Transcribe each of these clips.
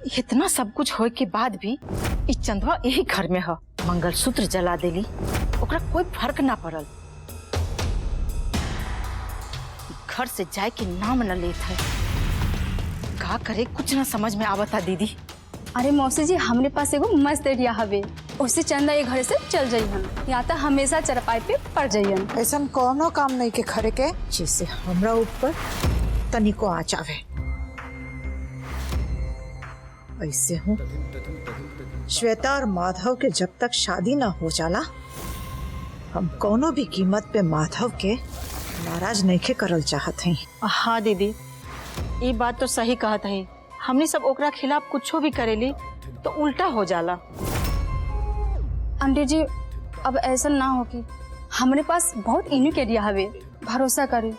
इतना सब कुछ होए के बाद भी ई चंदवा यही घर में है। मंगलसूत्र जला देली, ओकरा कोई फर्क ना पड़ल। घर से जाए के नाम न लेत है। का करे कुछ ना समझ में आवता दीदी। अरे मौसी जी, हमरे पास एगो मस्त आइडिया हवे। उससे चंदा ये घर से चल जाइहन या तो हमेशा चरपाई पे पड़ जाइहन। ऐसा कोनो काम नहीं के खरे के जिससे हमरा ऊपर तनिको आँच आवे। ऐसे हूँ श्वेता और माधव के जब तक शादी ना हो जाला, हम कोनो भी कीमत पे माधव के नाराज नहीं के करल चाहत हैं। हाँ दीदी, ये बात तो सही कहत है। हमने सब ओकरा खिलाफ कुछो भी करेली तो उल्टा हो जाला। आंटी जी, अब ऐसा ना हो कि हमारे पास बहुत यूनिक आइडिया हवे। भरोसा करी,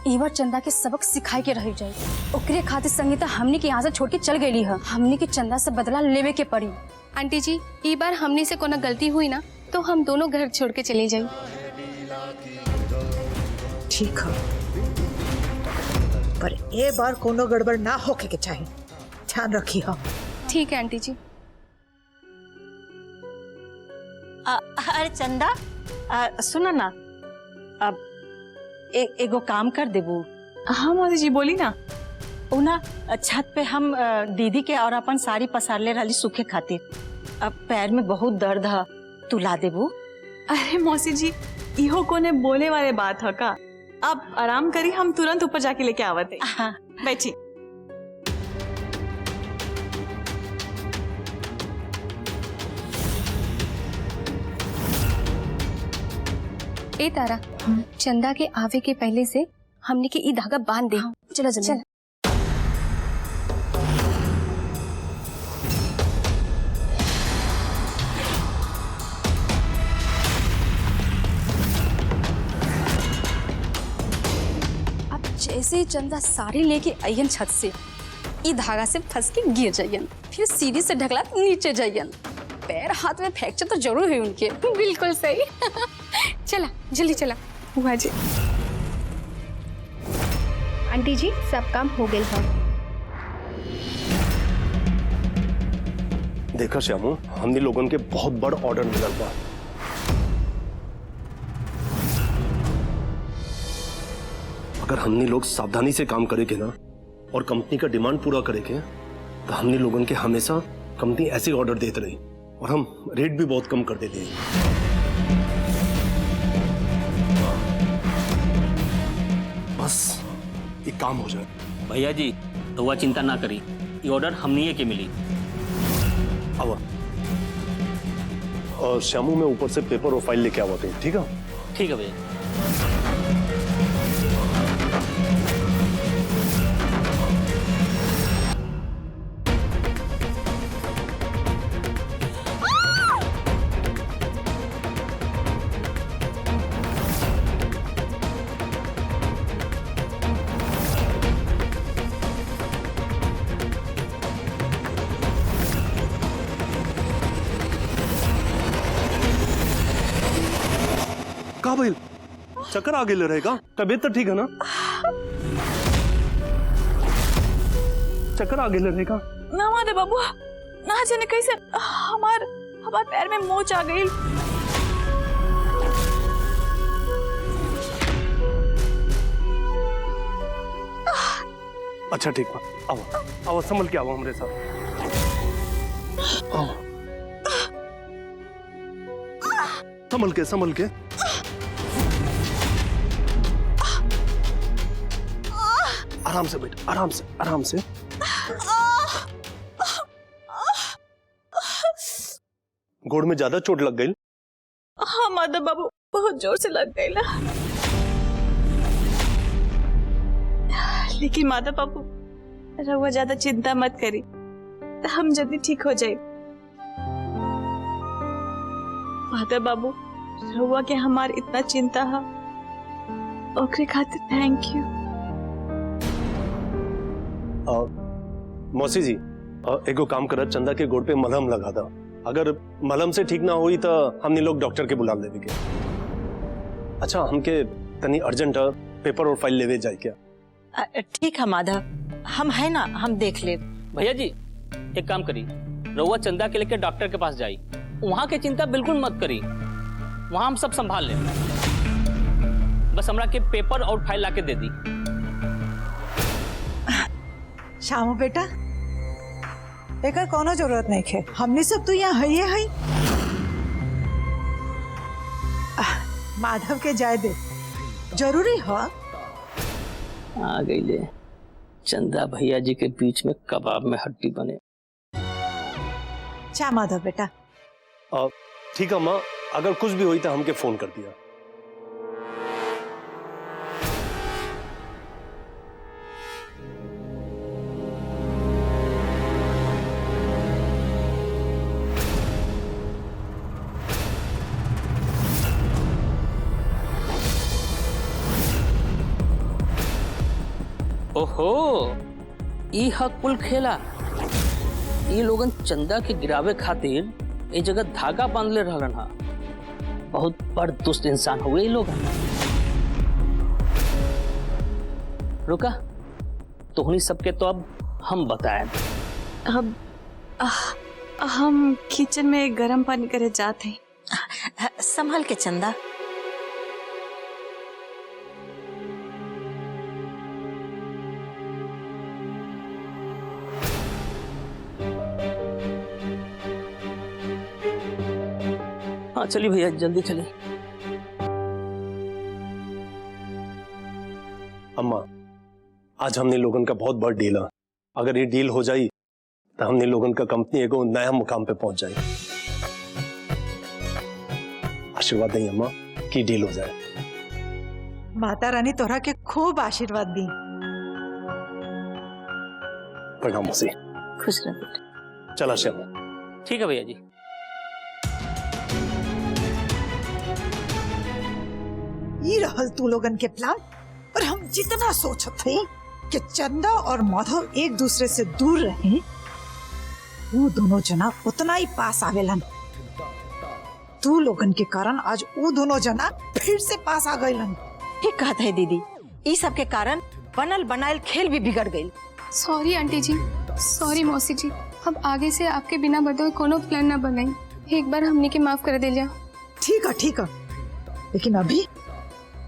ई बार चंदा के सबक सिखाए के रह जाए। ओकरे खातिर संगीता हमने के यहाँ से छोड़ के चल गई है। हमने के चंदा से बदला लेवे के पड़ी। आंटी जी, ई बार हमने से कोनो गलती हुई ना तो हम दोनों घर छोड़ के चले जाए। ठीक है, पर ए बार कोनो गड़बड़ ना होके के चाहिए, ध्यान रखी हो। ठीक है आंटी जी। अरे चंदा, सुना ना, अब एगो काम कर देबू। हाँ मौसी जी, बोली ना। उ ना छत पे हम दीदी के और अपन साड़ी पसारले रहली सूखे खातिर। अब पैर में बहुत दर्द है, तू ला देबू। अरे मौसी जी, इहो कोने बोले वाले बात है का। आप आराम करी, हम तुरंत ऊपर जाके लेके आवत है। हाँ। बैठी। ए तारा, चंदा के आवे के पहले से हमने के ई धागा बांध दे। चलो चलो। अब जैसे ही चंदा साड़ी लेके आयन छत से, ई धागा से फंस के गिर जाइयन, फिर सीढ़ी से ढकला नीचे जाइयन। पैर हाथ में फ्रैक्चर तो जरूर है उनके। बिल्कुल सही। चला जल्दी चला। हुआ जी। आंटी जी, सब काम हो गई है। देखा श्यामू, हमने लोगन के बहुत बड़ ऑर्डर मिलल बा। अगर हमने लोग सावधानी से काम करे के ना और कंपनी का डिमांड पूरा करे के, तो हमने लोगन के हमेशा कंपनी ऐसे ऑर्डर देते रही और हम रेट भी बहुत कम कर देते हैं। बस एक काम हो जाए। भैया जी, तो वह चिंता ना करी, ये ऑर्डर हमनी के मिली। आवा। और श्यामू, मैं ऊपर से पेपर और फाइल लेके आवा थे, ठीक है? ठीक है भैया। का भाई, चक्कर आगे ले रहेगा? तबीयत तो ठीक है ना? चक्कर आगे ले रहेगा? ना माधव बाबू, ना जाने कैसे हमार पैर में मोच आ गई। अच्छा ठीक है, आओ आओ, संभल के आओ हमारे साथ। आओ, संभल के। आराम से बैठ, आराम से। गोड़ में ज्यादा चोट लग गई? हाँ माधव बाबू, बहुत जोर से लग गई ना। लेकिन माधव बाबू, रहुआ ज्यादा चिंता मत करी, हम जल्दी ठीक हो जाए। माधव बाबू, रहुआ के हमार इतना चिंता है, ओकरे खातिर थैंक यू। मौसी जी, एगो काम कर, चंदा के गोड़ पे मलहम लगा दा। अगर मलहम से ठीक ना हुई तो हमने लोग डॉक्टर के बुला लेवे के। अच्छा, हमके तनी अर्जेंट पेपर और फाइल लेवे जाए क्या? ठीक है माधव, हम है ना, हम देख ले। भैया जी, एक काम करी, रउआ चंदा के लेके डॉक्टर के पास जाई, वहां की चिंता बिल्कुल मत करी, वहां हम सब संभाल लें। बस हमरा के पेपर और फाइल लाके दे दी। श्यामू बेटा, एकर कोनो जरूरत नहीं है, हमने सब तो यहाँ है। माधव के जाए दे, जरूरी हो। आ गई ले चंदा भैया जी के बीच में कबाब में हड्डी बने। चा माधव बेटा। ठीक है माँ, अगर कुछ भी हुई तो हमके फोन कर दिया। ओहो, ई हक कुल खेला। ये लोगन चंदा के गिरावे खातिर ए जगह धागा बांध ले रहलन हा। बहुत बड़ दुष्ट इंसान हुए ये लोग। रुका, तोहनी सबके तो अब हम बताएं। अब हम किचन में गर्म पानी करे जाते हैं। संभल के चंदा। हाँ चलिए भैया, जल्दी चलिए। अम्मा, आज हमने लोगन का बहुत बड़ा डील है। अगर ये डील हो जाई तो हमने लोगन का कंपनी एगो नया मुकाम पे पहुंच जाए। आशीर्वाद दें अम्मा कि डील हो जाए। माता रानी तोरा के खूब आशीर्वाद दी। प्रणाम मौसी। खुश रह बेटा। चला श्यामा। ठीक है भैया जी। ये रहल तू लोगन के प्लान। और हम जितना सोचत थे कि चंदा और माधव एक दूसरे से दूर रहे, वो दोनों जना उतना ही पास आवेलन। तू लोगन के कारण आज वो दोनों जना फिर से पास आ गईलन। ठीक कहत है दीदी, इस सब के कारण बनल बनायल खेल भी बिगड़ गई। सॉरी आंटी जी, सॉरी मौसी जी। अब आगे से आपके बिना बताए कोनो प्लान ना बनाई। एक बार हमने के माफ कर दे जा। ठीक है, लेकिन अभी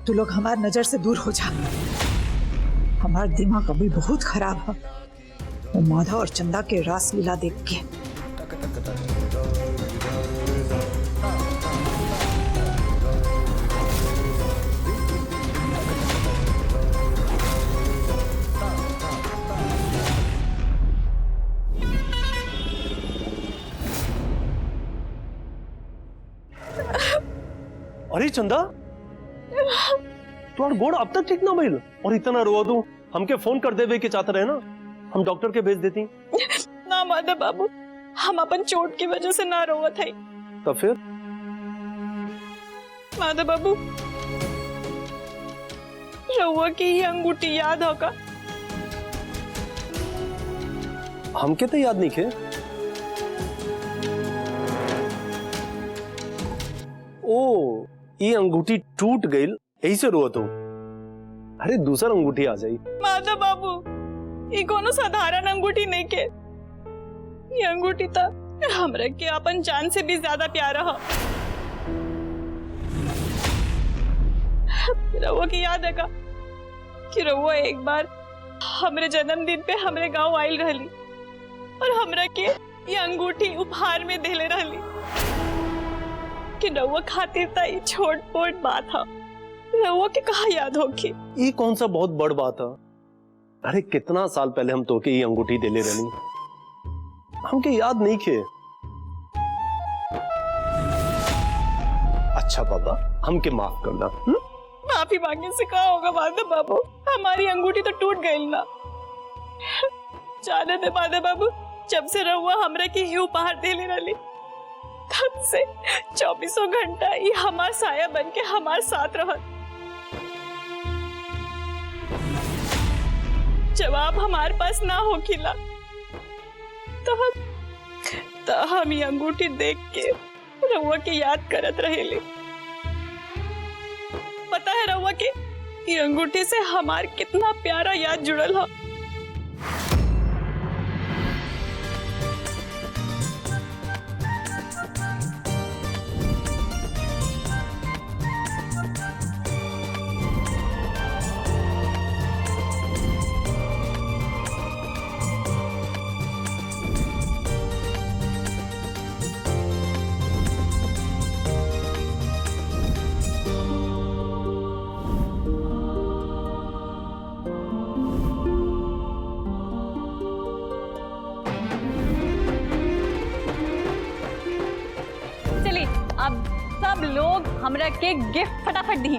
तू लोग हमारी नजर से दूर हो जा। हमारा दिमाग अभी बहुत खराब है वो माधव और चंदा के रास लीला देख के। अरे चंदा, तुम्हारा गोड़ अब तक ठीक ना भइल और इतना रोआ दूं। हमके फोन कर देवे के चाहते रहे ना, हम डॉक्टर के भेज देती। ना माधव बाबू, हम अपन चोट की वजह से ना रोवा थे। तो फिर माधव बाबू, रउआ की ही अंगूठी याद होगा? हमके तो याद नहीं खे। ओ, ये अंगूठी टूट गई, यही से रोआ तो। अरे दूसरा अंगूठी आ जाई। माधव बाबू, ये कोनो साधारण अंगूठी नहीं के। ये अंगूठी था हमरा के अपन जान से भी ज्यादा प्यारा है। रउआ की याद है का कि रउआ एक बार हमरे जन्मदिन पे हमरे गांव आइल रहली और हमरा के ये अंगूठी उपहार में देले रहली कि रउआ खातिर था ये छोट पोट बात है। रउआ के कहा याद होगी? ये कौन सा बहुत बड़ बात है? अरे कितना साल पहले हम तोके ये अंगूठी देले रहनी, हमके याद नहीं खे। अच्छा बाबा, हमके माफ करना। माफी मांगने से कहा होगा माधव बाबू, हमारी अंगूठी तो टूट गई ना। जाने दे माधव बाबू, जब से रहुआ हमरा की ही उपहार देले रहली तब से 24 घंटा ये हमार साया बन के हमार साथ रहत। जब आप हमारे पास ना हो खिला तो हम ये अंगूठी देख के रहुआ की याद करत रहेली। पता है रहुआ के ये अंगूठी से हमार कितना प्यारा याद जुड़ल है। सब लोग हमरा के गिफ्ट फटाफट दी।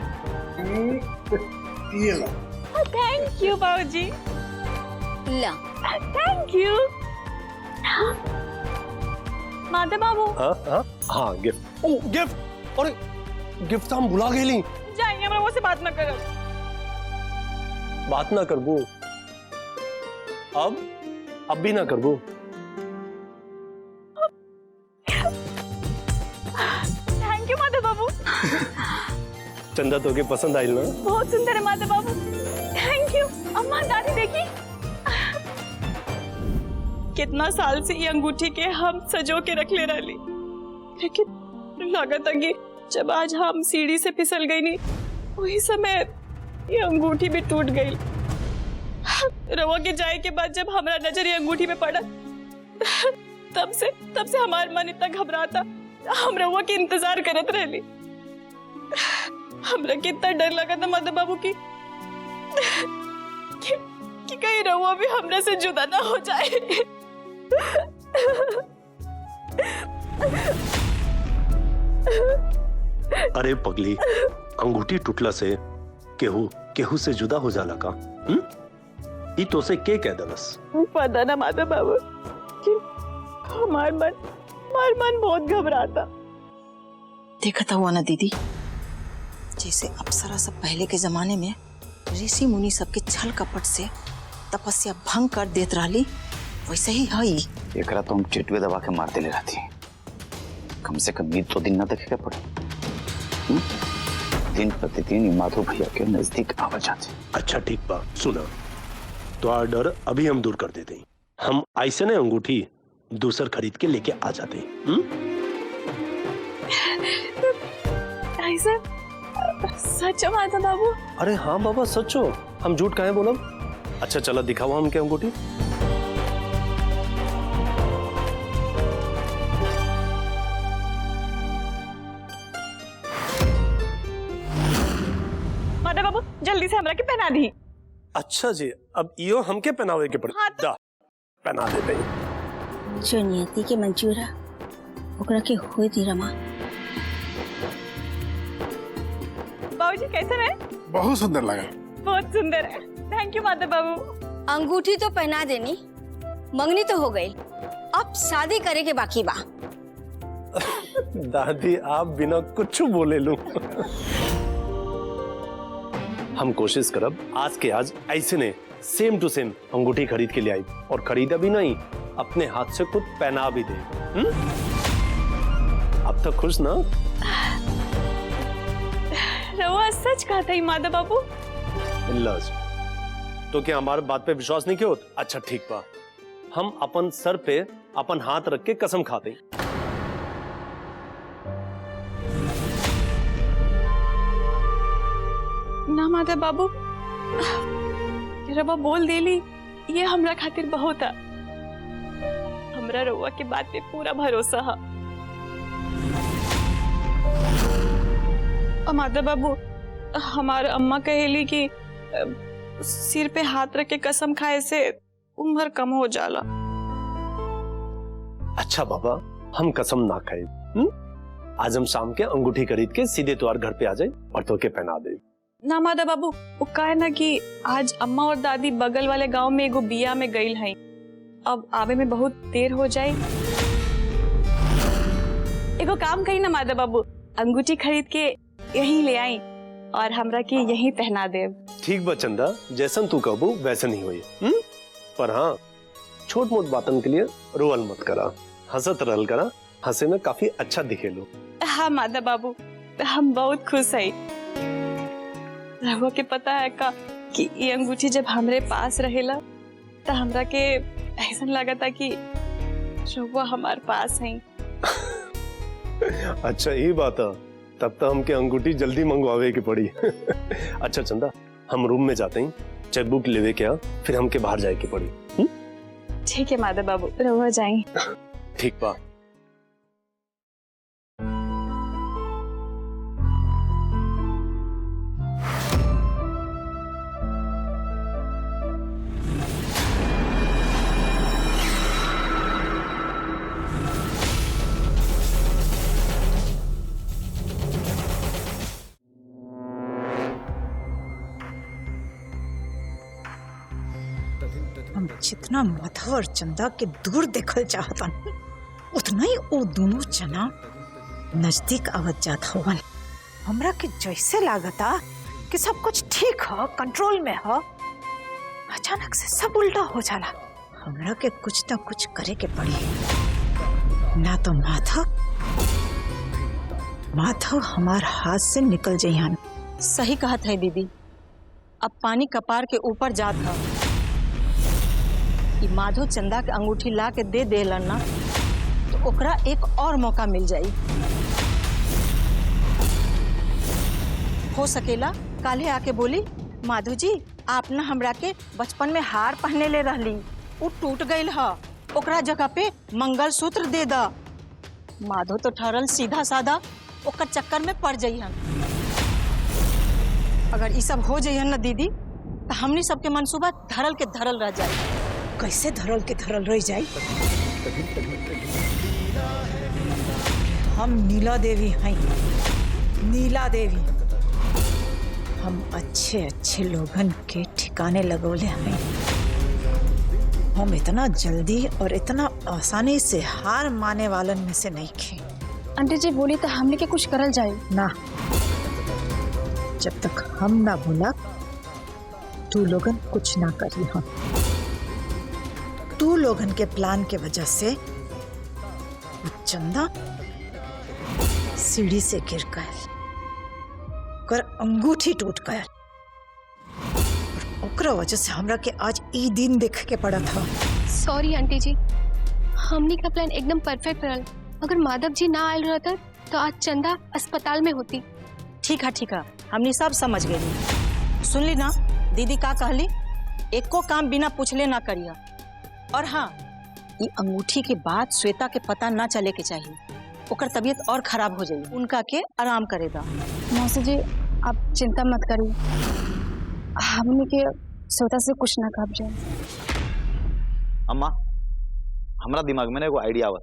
थैंक यू बाबूजी। ला थैंक यू माधव बाबू। हाँ गिफ्ट। ओ गिफ्ट, और गिफ्ट हम भुला गए। जाइए, हमरा वो से बात न करो। बात ना करबो अब भी ना करबो। थैंक यू माधव बाबू। चंदा तो के पसंद आई ना? बहुत सुंदर है माधव बाबू। Thank you. अम्मा दादी देखी, कितना साल से ये अंगूठी के हम सजो के रख ले रही, लेकिन लागत कि जब आज हम सीढ़ी से फिसल गई नहीं, वही समय ये अंगूठी भी टूट गई। रवा के जाए के बाद जब हमारा नजर ये अंगूठी पे पड़ा, तब से हमारा मन इतना घबराता, हम रवा के इंतजार करत रहली। हमरा कितना डर लगा था माधव बाबू की कि कहीं रवा भी हमरा से जुदा ना हो जाए। अरे पगली, अंगूठी टूटला से केहू से जुदा हो जाला का? ई तो से के कह दलस? पता ना माधव बाबू, हमार मन बहुत घबराता। देखा था हुआ ना दीदी, जैसे अप्सरा सब पहले के जमाने में ऋषि मुनि सबके छल कपट से तपस्या भंग कर देत रही, वैसे ही है। एकरा तो हम चिटवे दबा के मार देले रहती, कम से कम तो दिन ना देखे के पड़े। दिन प्रतिदिन माधव भैया के नजदीक आवा जाते। अच्छा ठीक बा, सुना तो डर अभी हम दूर कर देते हैं। हम ऐसे ने अंगूठी दूसर खरीद के लेके आ जाते हैं। ऐसा सच है माधव बाबू? अरे हाँ बाबा सच हो, हम झूठ काहे बोलम। अच्छा चलो दिखाओ हम क्या अंगूठी। माधव बाबू जल्दी से हमरा के पहना दी। अच्छा जी, अब यो हमके पहनावे के पड़े। हाँ तो। पहना देते हैं। जो नियति के मंजूर है ओकरा के होई दी रमा। बाबूजी कैसे है? बहुत सुंदर लगा। बहुत सुंदर है। थैंक यू माधव बाबू। अंगूठी तो पहना देनी, मंगनी तो हो गई, अब शादी करे के बाकी बा। दादी आप बिना कुछ बोले लो। हम कोशिश करब आज के आज ऐसे ने सेम टू सेम अंगूठी खरीद के ले आई, और खरीदा भी नहीं, अपने हाथ से खुद पहना भी दे। अब तक खुश ना? रवा सच कहा था माधव बाबू। लज तो क्या हमारे बात पे विश्वास नहीं किया? अच्छा ठीक बा, हम अपन सर पे अपन हाथ रख के कसम खाते। ना माधव बाबू, रवा बोल देली, ये हमरा खातिर बहुत है। हमरा रवा के बात पे पूरा भरोसा है। माधव बाबू, हमार अम्मा कहेली कि सिर पे हाथ रख के कसम खाए से उम्र कम हो जाला। अच्छा बाबा, हम कसम ना खाए। आज हम शाम के अंगूठी खरीद के सीधे तुम्हारे घर पे आ जाए और तो के पहना दे। ना माधव बाबू, वो कहे ना कि आज अम्मा और दादी बगल वाले गांव में एगो बिया में गई हैं, अब आवे में बहुत देर हो जाए। एगो काम करी ना माधव बाबू, अंगूठी खरीद के यहीं ले आई और हमरा के यहीं पहना दे। ठीक बा चंदा, जैसन तू कहबो वैसन ही होई। पर हाँ, छोट मोट बातन के लिए रोअल मत करा, हंसत रहल करा, हंसे में काफी अच्छा दिखे लो। हाँ माधव बाबू, हम बहुत खुश है। रहुआ के पता है का कि ये अंगूठी जब हमरे पास रहेला तो हमरा के ऐसा लगा था कि रहुआ हमारे पास है। अच्छा ये बात है, तब तो हमके अंगूठी जल्दी मंगवावे की पड़ी। अच्छा चंदा, हम रूम में जाते हैं, चेकबुक लेवे क्या, फिर हमके बाहर जाए की पड़ी। ठीक है माधव बाबू, रहुआ जाए। ठीक बा। जितना माधव और चंदा के दूर देखल चाहतन उतना ही वो दोनों जना नजदीक आवत जात हवन। हमरा के जैसे लागता कि सब कुछ ठीक है, कंट्रोल में है, अचानक से सब उल्टा हो जाला। हमरा के कुछ ना कुछ करे के पड़ी, ना तो माधव हमार हाथ से निकल जाइहन। सही कहत है दीदी, अब पानी कपार के ऊपर जात है। ई माधव चंदा के अंगूठी ला के दे देलन ना तो ओकरा एक और मौका मिल जाई। हो सकेला काले आके बोली, माधव जी आप ना हमरा के बचपन में हार पहने ले रहली, वो टूट गईल है, ओकरा जगह पे मंगलसूत्र दे दा। माधव तो ठहरल सीधा साधा, ओकर चक्कर में पड़ जाइहन। अगर ये सब हो जाइहन ना दीदी तो हमनी सबके मंसूबा धरल के धरल रह जाए। कैसे धरल के धरल रह जाई? हम नीला देवी हैं, नीला देवी। हम अच्छे अच्छे लोगन के ठिकाने लगौले हैं। हम इतना जल्दी और इतना आसानी से हार माने वालन में से नहीं खे। आंटी जी बोली तो हमने के कुछ करल जाए ना, जब तक हम ना बोला तू लोगन कुछ ना करी। हम तू लोगन के प्लान के वजह से चंदा सीढ़ी से गिर गए, कर अंगूठी टूट गया, और ओकरा वजह से हमरा के आज ई दिन देख के पड़ा था। सॉरी आंटी जी, हमनी का प्लान एकदम परफेक्ट रहल। अगर माधव जी ना आयल रहता तो आज चंदा अस्पताल में होती। ठीक है, हमनी सब समझ गई। सुन ली ना दीदी का कहली, एको काम बिना पूछले ना करिया। और हाँ, ये अंगूठी के बाद श्वेता के पता ना चले के चाहिए, ओकर तबीयत और खराब हो जाए, उनका के आराम करेगा। मौसी जी आप चिंता मत करिए, हमने के श्वेता से कुछ ना कहा जाए। अम्मा हमरा दिमाग में ना एगो आइडिया आवत।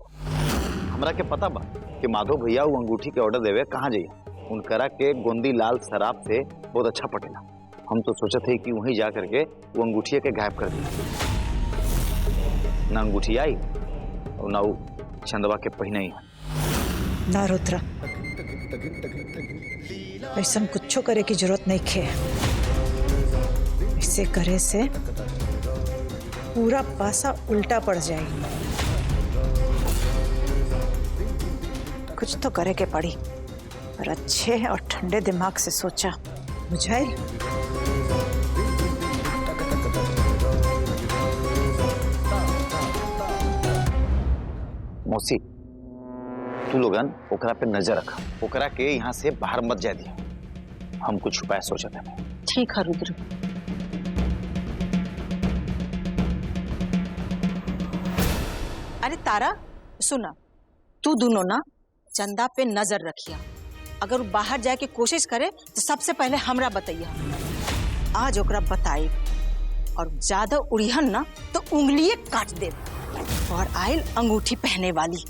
हमरा के पता बा कि माधव भैया वो अंगूठी के ऑर्डर देवे कहाँ जाइए। उनकरा के गोंदी लाल शराब से बहुत अच्छा पटेला। हम तो सोचे थे कि वहीं जा करके वो अंगूठी के गायब कर दिए। ना अंगूठी आई और ना वो चंदवा के पहने ही। ना रुद्रा, ऐसा कुछ करे की जरूरत नहीं खे। इसे करे से पूरा पासा उल्टा पड़ जाएगी। कुछ तो करे के पड़ी, पर अच्छे और ठंडे दिमाग से सोचा, बुझाई। मौसी तू लोगन ओकरा पे नजर रखा, ओकरा के यहाँ से बाहर मत जा दिया। हम कुछ उपाय सोचते हैं। ठीक है रुद्र। अरे तारा सुना, तू दोनों ना चंदा पे नजर रखिया। अगर वो बाहर जाए के कोशिश करे तो सबसे पहले हमरा बताइया। आज ओकरा बताए और ज्यादा उड़िहन ना तो उंगलिये काट दे। और आयल अंगूठी पहने वाली।